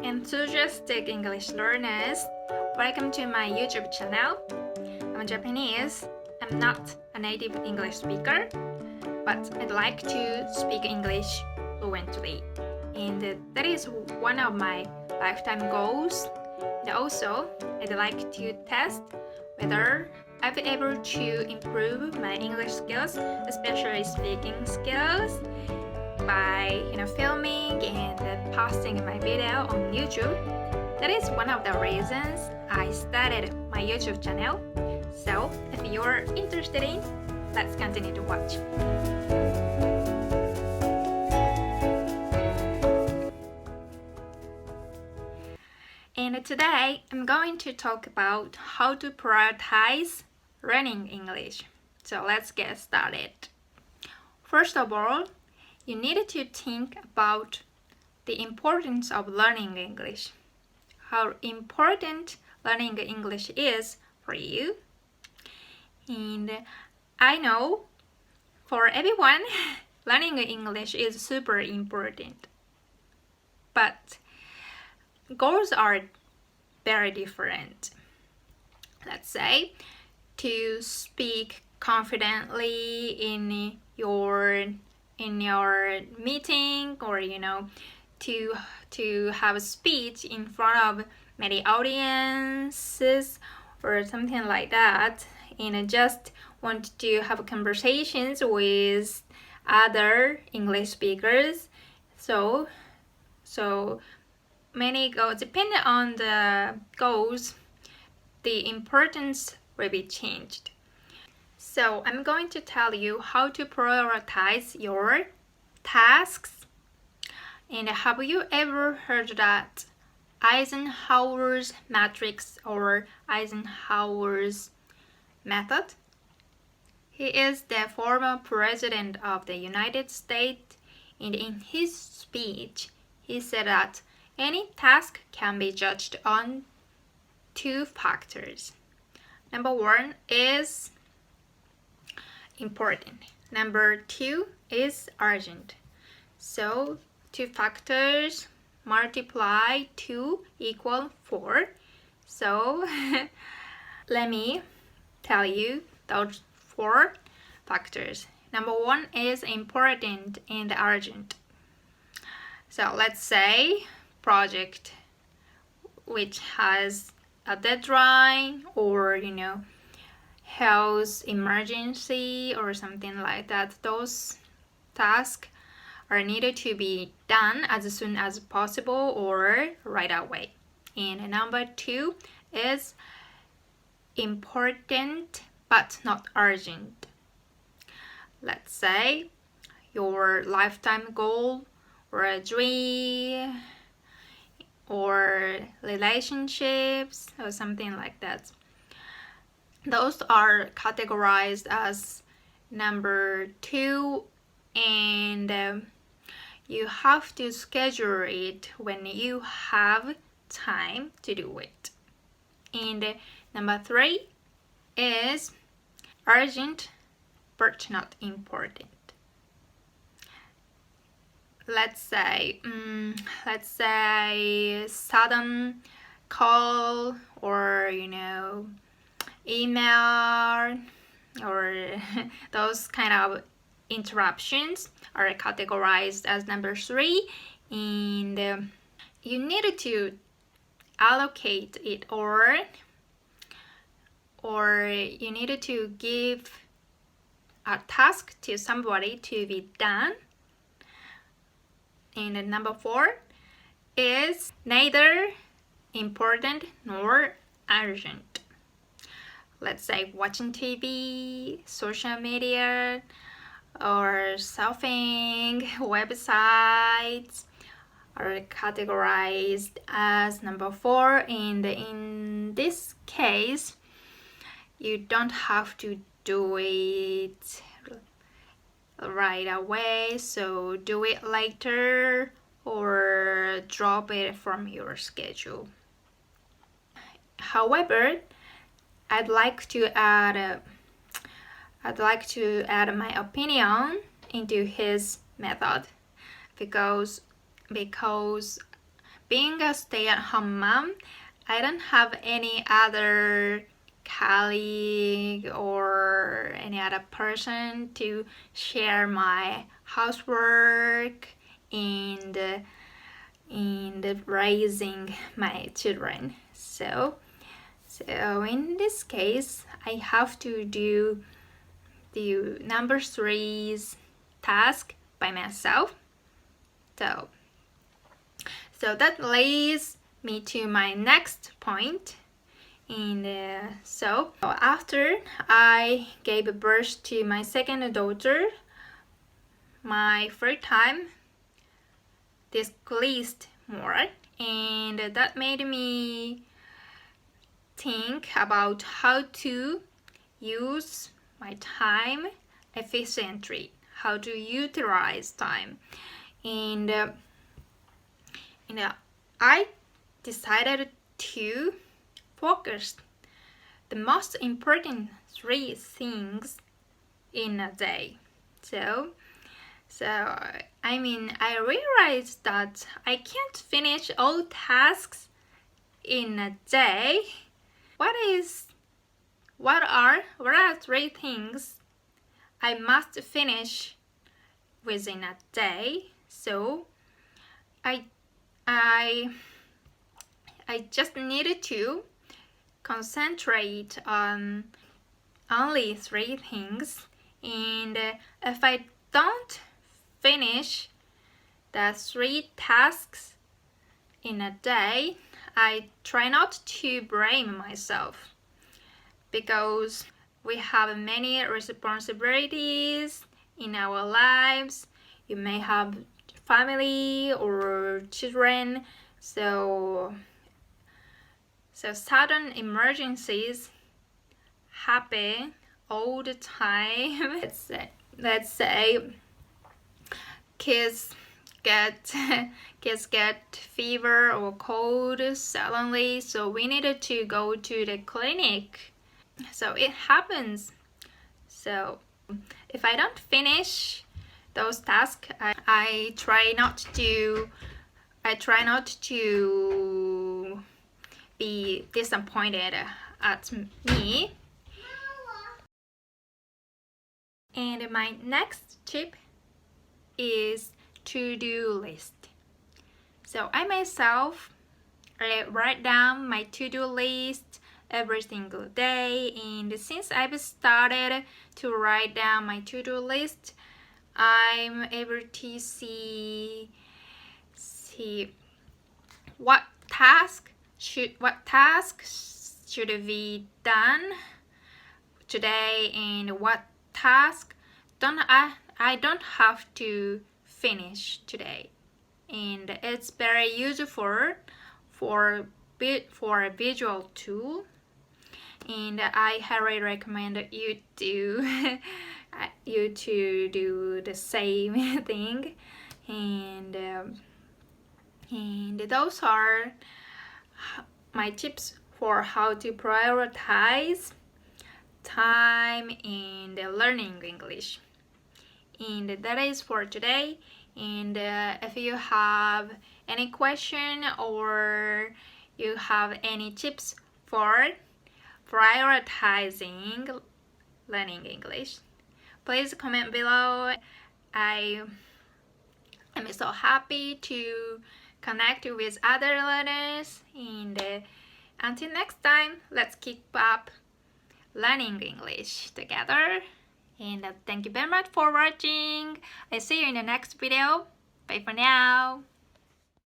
Enthusiastic English learners, welcome to my YouTube channel. I'm Japanese. I'm not a native English speaker, but I'd like to speak English fluently. And that is one of my lifetime goals. And also, I'd like to test whether I'll be able to improve my English skills, especially speaking skills, by filming and posting my video on YouTube. That is one of the reasons I started my YouTube channel. So if you're interested in, let's continue to watch. And today I'm going to talk about how to prioritize learning English. So let's get started. First of all, you need to think about the importance of learning English. How important learning English is for you. And I know for everyone, learning English is super important. But goals are very different. Let's say to speak confidently in your meeting, or to have a speech in front of many audiences or something like that, and just want to have conversations with other English speakers. So many goals, depending on the goals, the importance will be changed. So I'm going to tell you how to prioritize your tasks. And have you ever heard that Eisenhower's matrix or Eisenhower's method? He is the former president of the United States, and in his speech, he said that any task can be judged on two factors. Number one is important. Number two is urgent. So 2 factors multiply 2 equal 4. So let me tell you those 4 factors. Number one is important and urgent. So let's say project which has a deadline, or health emergency or something like that. Those tasks are needed to be done as soon as possible or right away. And number 2 is important but not urgent. Let's say your lifetime goal or a dream or relationships or something like that. Those are categorized as number 2, and you have to schedule it when you have time to do it. And number 3 is urgent but not important. Let's say sudden call, or email, or those kind of interruptions are categorized as number 3, and you need to allocate it, or you need to give a task to somebody to be done. And number 4 is neither important nor urgent. Let's say watching TV, social media, or surfing websites are categorized as number 4. And in this case, you don't have to do it right away, so do it later or drop it from your schedule. However, I'd like to add my opinion into his method, because being a stay-at-home mom, I don't have any other colleague or any other person to share my housework and raising my children. So in this case, I have to do the number 3's task by myself. So that leads me to my next point. And so after I gave birth to my second daughter, my third time decreased more, and that made me think about how to use my time efficiently, how to utilize time. And I decided to focus the most important 3 things in a day. So I realized that I can't finish all tasks in a day. What are 3 things I must finish within a day? So I just needed to concentrate on only 3 things, and if I don't finish the 3 tasks in a day, I try not to blame myself, because we have many responsibilities in our lives. You may have family or children, so sudden emergencies happen all the time. Let's say kids get fever or cold suddenly, so we needed to go to the clinic. So it happens. So if I don't finish those tasks, I try not to be disappointed at me. And my next tip is to-do list. So I myself write down my to-do list every single day, and since I've started to write down my to-do list, I'm able to see what tasks should be done today, and what task I don't have to finish today. And it's very useful for a visual tool, and I highly recommend you to do the same thing. And those are my tips for how to prioritize time and learning English. And that is for today. And if you have any question or you have any tips for prioritizing learning English, please comment below. I am so happy to connect with other learners, and until next time, let's keep up learning English together. And thank you very much for watching. I see you in the next video. Bye for now.